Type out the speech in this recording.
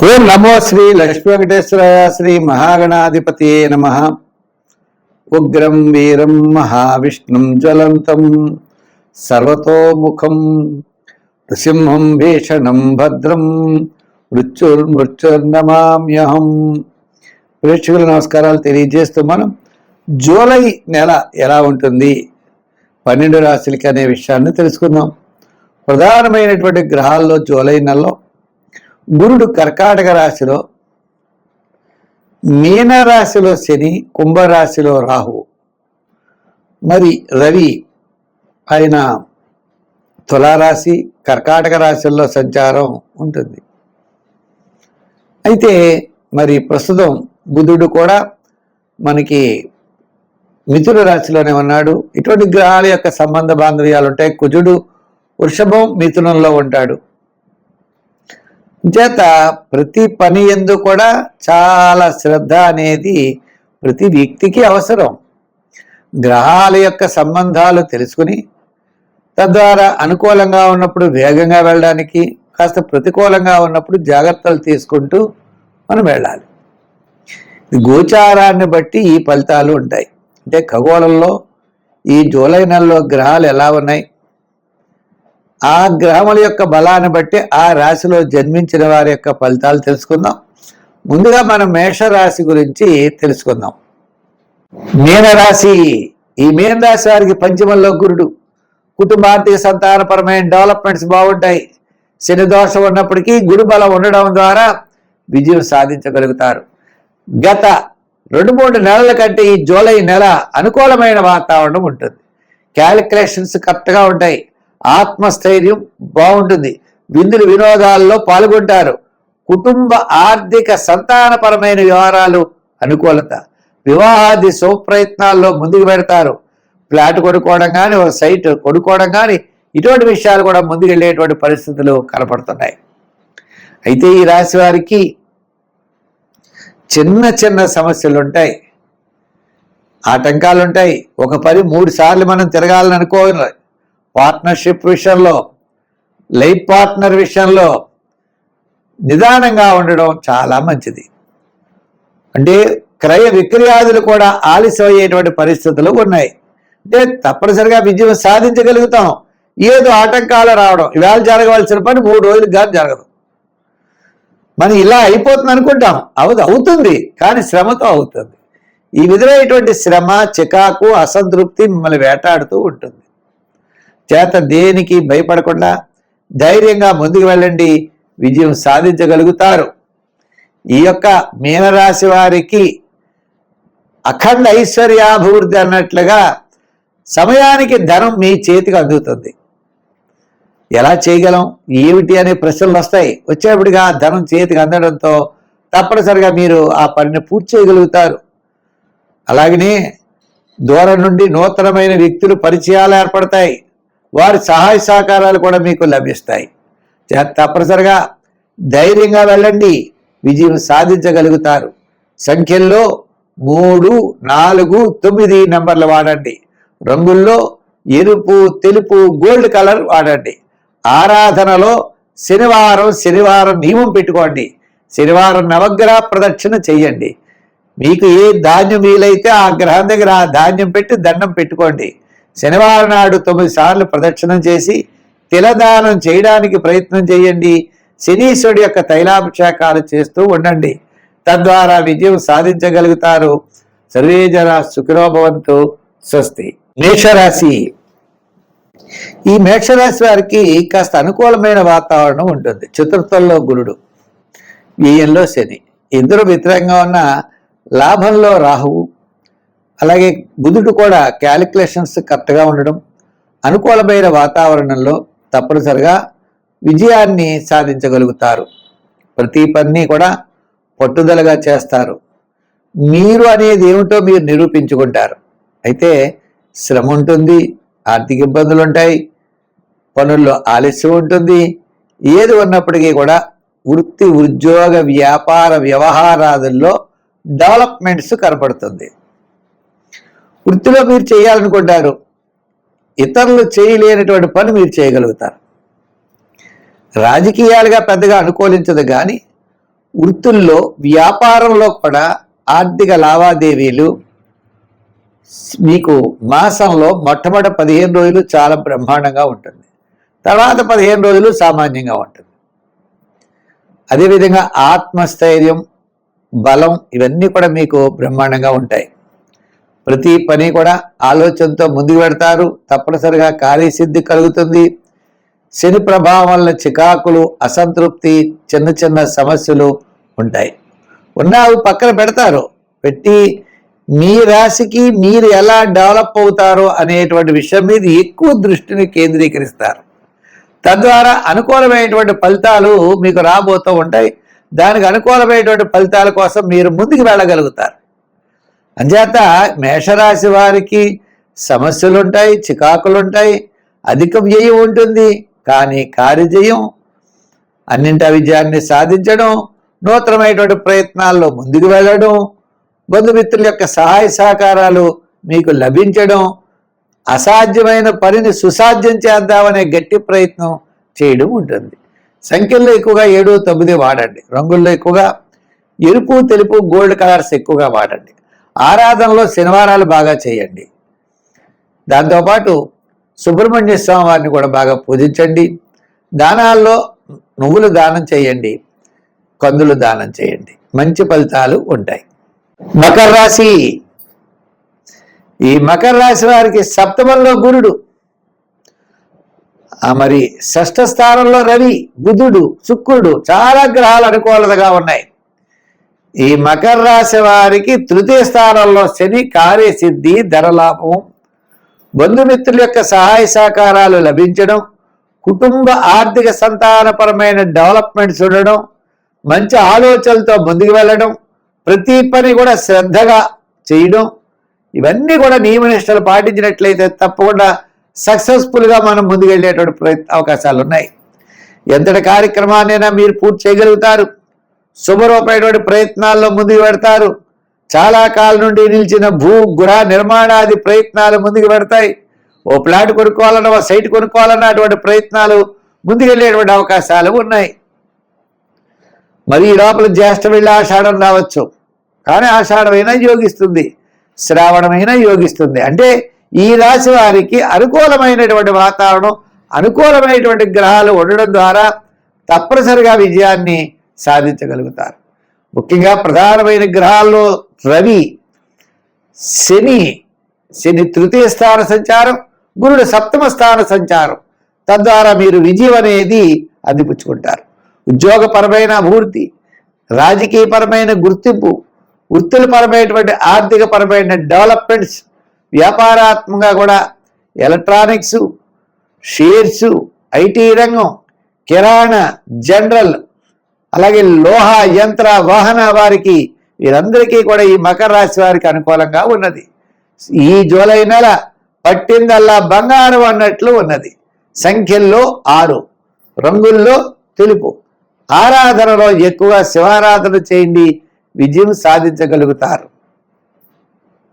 ఓం నమో శ్రీ లక్ష్మీ వెంకటేశ్వరాయ శ్రీ మహాగణాధిపతి నమ. ఉగ్రం వీరం మహావిష్ణుం జ్వలంతం సర్వతోముఖం నృసింహం భీషణం భద్రం మృత్యుర్నమామ్యహం. ప్రేక్షకుల నమస్కారాలు తెలియజేస్తూ మనం జూలై నెల ఎలా ఉంటుంది 12 రాశులకి అనే విషయాన్ని తెలుసుకుందాం. ప్రధానమైనటువంటి గ్రహాల్లో జూలై నెలలో గురుడు కర్కాటక రాశిలో, మీనరాశిలో శని, కుంభరాశిలో రాహు, మరి రవి ఆయన తులారాశి కర్కాటక రాశుల్లో సంచారం ఉంటుంది. అయితే మరి ప్రస్తుతం బుధుడు కూడా మనకి మిథున రాశిలోనే ఉన్నాడు. ఇటువంటి గ్రహాల యొక్క సంబంధ బాంధవ్యాలు ఉంటాయి. కుజుడు వృషభం మిథునంలో ఉంటాడు. చేత ప్రతి పని యందు కూడా చాలా శ్రద్ధ అనేది ప్రతి వ్యక్తికి అవసరం. గ్రహాల యొక్క సంబంధాలు తెలుసుకుని తద్వారా అనుకూలంగా ఉన్నప్పుడు వేగంగా వెళ్ళడానికి, కాస్త ప్రతికూలంగా ఉన్నప్పుడు జాగ్రత్తలు తీసుకుంటూ మనం వెళ్ళాలి. గోచారాన్ని బట్టి ఈ ఫలితాలు ఉంటాయి. అంటే ఖగోళంలో ఈ జూలై నెలలో గ్రహాలు ఎలా ఉన్నాయి, ఆ గ్రహముల యొక్క బలాన్ని బట్టి ఆ రాశిలో జన్మించిన వారి యొక్క ఫలితాలు తెలుసుకుందాం. ముందుగా మనం మేషరాశి గురించి తెలుసుకుందాం. మీనరాశి, ఈ మీనరాశి వారికి పంచమంలో గురుడు. కుటుంబార్థిక సంతానపరమైన డెవలప్మెంట్స్ బాగుంటాయి. శని దోషం ఉన్నప్పటికీ గురు బలం ఉండడం ద్వారా విజయం సాధించగలుగుతారు. గత 2-3 నెలల కంటే ఈ జూలై నెల అనుకూలమైన వాతావరణం ఉంటుంది. క్యాలిక్యులేషన్స్ కరెక్ట్గా ఉంటాయి. ఆత్మస్థైర్యం బాగుంటుంది. విందులు వినోదాల్లో పాల్గొంటారు. కుటుంబ ఆర్థిక సంతానపరమైన వ్యవహారాలు అనుకూలత. వివాహాది శుభప్రయత్నాల్లో ముందుకు పెడతారు. ఫ్లాట్ కొనుక్కోవడం కానీ, ఒక సైట్ కొనుక్కోవడం కానీ, ఇటువంటి విషయాలు కూడా ముందుకు వెళ్ళేటువంటి పరిస్థితులు కనపడుతున్నాయి. అయితే ఈ రాశి వారికి చిన్న చిన్న సమస్యలు ఉంటాయి, ఆటంకాలు ఉంటాయి. ఒక పని 3 సార్లు మనం తిరగాలని అనుకోవాలి. పార్ట్నర్షిప్ విషయంలో, లైఫ్ పార్ట్నర్ విషయంలో నిదానంగా ఉండడం చాలా మంచిది. అంటే క్రయ విక్రయాదులు కూడా ఆలస్యం అయ్యేటువంటి పరిస్థితులు ఉన్నాయి. అంటే తప్పనిసరిగా విజయం సాధించగలుగుతాం. ఏదో ఆటంకాలు రావడం, ఇవాళ జరగవలసిన పని 3 రోజులకు కానీ జరగదు. మనం ఇలా అయిపోతుంది అనుకుంటాం, అవుతుంది, కానీ శ్రమతో అవుతుంది. ఈ విధమైనటువంటి శ్రమ, చికాకు, అసంతృప్తి మిమ్మల్ని వేటాడుతూ ఉంటుంది. చేత దేనికి భయపడకుండా ధైర్యంగా ముందుకు వెళ్ళండి, విజయం సాధించగలుగుతారు. ఈ యొక్క మీనరాశి వారికి అఖండ ఐశ్వర్యాభివృద్ధి అన్నట్లుగా సమయానికి ధనం మీ చేతికి అందుతుంది. ఎలా చేయగలం, ఏమిటి అనే ప్రశ్నలు వస్తాయి. వచ్చేప్పటిగా ధనం చేతికి అందడంతో తప్పనిసరిగా మీరు ఆ పనిని పూర్తి చేయగలుగుతారు. అలాగనే దూరం నుండి నూతనమైన వ్యక్తులు పరిచయాలు ఏర్పడతాయి. వారి సహాయ సహకారాలు కూడా మీకు లభిస్తాయి. తప్పనిసరిగా ధైర్యంగా వెళ్ళండి, విజయం సాధించగలుగుతారు. సంఖ్యల్లో 3, 4, 9 నెంబర్లు వాడండి. రంగుల్లో ఎరుపు, తెలుపు, గోల్డ్ కలర్ వాడండి. ఆరాధనలో శనివారం నియమం పెట్టుకోండి. శనివారం నవగ్రహ ప్రదక్షిణ చెయ్యండి. మీకు ఏ ధాన్యం వీలైతే ఆ గ్రహం దగ్గర ఆ ధాన్యం పెట్టి దండం పెట్టుకోండి. శనివారం నాడు 9 సార్లు ప్రదక్షిణం చేసి తిలదానం చేయడానికి ప్రయత్నం చేయండి. శనీశ్వరుడి యొక్క తైలాభిషేకాలు చేస్తూ ఉండండి. తద్వారా విజయం సాధించగలుగుతారు. సర్వే జనా సుఖినో భవంతు. స్వస్తి. మేషరాశి, ఈ మేషరాశి వారికి కాస్త అనుకూలమైన వాతావరణం ఉంటుంది. చతుర్థంలో గురుడు, వ్యయంలో శని, ఇద్దరు వ్యతిరేకంగా ఉన్న లాభంలో రాహువు, అలాగే బుధుడు కూడా క్యాలిక్యులేషన్స్ కరెక్ట్గా ఉండడం, అనుకూలమైన వాతావరణంలో తప్పనిసరిగా విజయాన్ని సాధించగలుగుతారు. ప్రతి పని కూడా పట్టుదలగా చేస్తారు. మీరు అనేది ఏమిటో మీరు నిరూపించుకుంటారు. అయితే శ్రమ ఉంటుంది, ఆర్థిక ఇబ్బందులు ఉంటాయి, పనుల్లో ఆలస్యం ఉంటుంది. ఏది ఉన్నప్పటికీ కూడా వృత్తి, ఉద్యోగ, వ్యాపార వ్యవహారాదుల్లో డెవలప్మెంట్స్ కనపడుతుంది. వృత్తిలో మీరు చేయాలనుకుంటారు, ఇతరులు చేయలేనటువంటి పని మీరు చేయగలుగుతారు. రాజకీయాలుగా పెద్దగా అనుకూలించదు, కానీ వృత్తుల్లో వ్యాపారంలో కూడా ఆర్థిక లావాదేవీలు మీకు మాసంలో మొట్టమొదటి 15 రోజులు చాలా బ్రహ్మాండంగా ఉంటుంది. తర్వాత 15 రోజులు సామాన్యంగా ఉంటుంది. అదేవిధంగా ఆత్మస్థైర్యం, బలం ఇవన్నీ కూడా మీకు బ్రహ్మాండంగా ఉంటాయి. ప్రతి పని కూడా ఆలోచనతో ముందుకు పెడతారు. తప్పనిసరిగా కార్యసిద్ధి కలుగుతుంది. శని ప్రభావం వల్ల చికాకులు, అసంతృప్తి, చిన్న చిన్న సమస్యలు ఉంటాయి. అవి పక్కన పెడతారు. పెట్టి మీ రాశికి మీరు ఎలా డెవలప్ అవుతారో అనేటువంటి విషయం మీద ఎక్కువ దృష్టిని కేంద్రీకరిస్తారు. తద్వారా అనుకూలమైనటువంటి ఫలితాలు మీకు రాబోతూ ఉంటాయి. దానికి అనుకూలమైనటువంటి ఫలితాల కోసం మీరు ముందుకు వెళ్ళగలుగుతారు. అంచేత మేషరాశి వారికి సమస్యలు ఉంటాయి, చికాకులు ఉంటాయి, అధిక వ్యయం ఉంటుంది. కానీ కార్యజయం, అన్నింటి విజయాన్ని సాధించడం, నూతనమైనటువంటి ప్రయత్నాల్లో ముందుకు వెళ్ళడం, బంధుమిత్రుల యొక్క సహాయ సహకారాలు మీకు లభించడం, అసాధ్యమైన పనిని సుసాధ్యం చేద్దామనే గట్టి ప్రయత్నం చేయడం ఉంటుంది. సంఖ్యల్లో ఎక్కువగా 7, 9 వాడండి. రంగుల్లో ఎక్కువగా ఎరుపు, తెలుపు, గోల్డ్ కలర్స్ ఎక్కువగా వాడండి. ఆరాధనలో శనివారాలు బాగా చేయండి. దాంతోపాటు సుబ్రహ్మణ్య స్వామి వారిని కూడా బాగా పూజించండి. దానాల్లో నువ్వులు దానం చేయండి, కందులు దానం చేయండి. మంచి ఫలితాలు ఉంటాయి. మకర రాశి. ఈ మకర రాశి వారికి సప్తమంలో గురుడు, మరి షష్ఠ స్థానంలో రవి, బుధుడు, శుక్రుడు, చాలా గ్రహాలు అనుకూలతగా ఉన్నాయి. ఈ మకర రాశి వారికి తృతీయ స్థానంలో శని, కార్యసిద్ధి, ధనలాభం, బంధుమిత్రుల యొక్క సహాయ సహకారాలు లభించడం, కుటుంబ ఆర్థిక సంతానపరమైన డెవలప్మెంట్స్ ఉండడం, మంచి ఆలోచనలతో ముందుకు వెళ్ళడం, ప్రతి పని కూడా శ్రద్ధగా చేయడం, ఇవన్నీ కూడా నియమనిష్టలు పాటించినట్లయితే తప్పకుండా సక్సెస్ఫుల్గా మనం ముందుకు వెళ్ళేటువంటి అవకాశాలు ఉన్నాయి. ఎంతటి కార్యక్రమాన్నైనా మీరు పూర్తి చేయగలుగుతారు. శుభరూపమైనటువంటి ప్రయత్నాల్లో ముందుకు పెడతారు. చాలా కాలం నుండి నిలిచిన గృహ నిర్మాణాది ప్రయత్నాలు ముందుకు పెడతాయి. ఓ ప్లాట్ కొనుక్కోవాలన్నా, ఓ సైట్ కొనుక్కోవాలన్నా అటువంటి ప్రయత్నాలు ముందుకు వెళ్ళేటువంటి అవకాశాలు ఉన్నాయి. మరి ఈ లోపల జ్యేష్ఠ వెళ్ళి ఆషాఢం రావచ్చు. కానీ ఆషాఢమైనా యోగిస్తుంది, శ్రావణమైనా యోగిస్తుంది. అంటే ఈ రాశి వారికి అనుకూలమైనటువంటి వాతావరణం, అనుకూలమైనటువంటి గ్రహాలు ఉండడం ద్వారా తప్పనిసరిగా విజయాన్ని సాధించగలుగుతారు. ముఖ్యంగా ప్రధానమైన గ్రహాల్లో రవి, శని తృతీయ స్థాన సంచారం, గురుడు సప్తమ స్థాన సంచారం. తద్వారా మీరు విజయం అనేది అందిపుచ్చుకుంటారు. ఉద్యోగపరమైన అభివృద్ధి, రాజకీయపరమైన గుర్తింపు, వృత్తులపరమైనటువంటి ఆర్థికపరమైన డెవలప్మెంట్స్, వ్యాపారాత్మకంగా కూడా ఎలక్ట్రానిక్స్, షేర్స్, ఐటీ రంగం, కిరాణా, జనరల్, అలాగే లోహ, యంత్ర, వాహన వారికి వీరందరికీ కూడా ఈ మకర రాశి వారికి అనుకూలంగా ఉన్నది. ఈ జూలై నెల పట్టిందల్లా బంగారం అన్నట్లు ఉన్నది. సంఖ్యల్లో 6, రంగుల్లో తెలుపు. ఆరాధనలో ఎక్కువగా శివారాధన చేయండి, విజయం సాధించగలుగుతారు.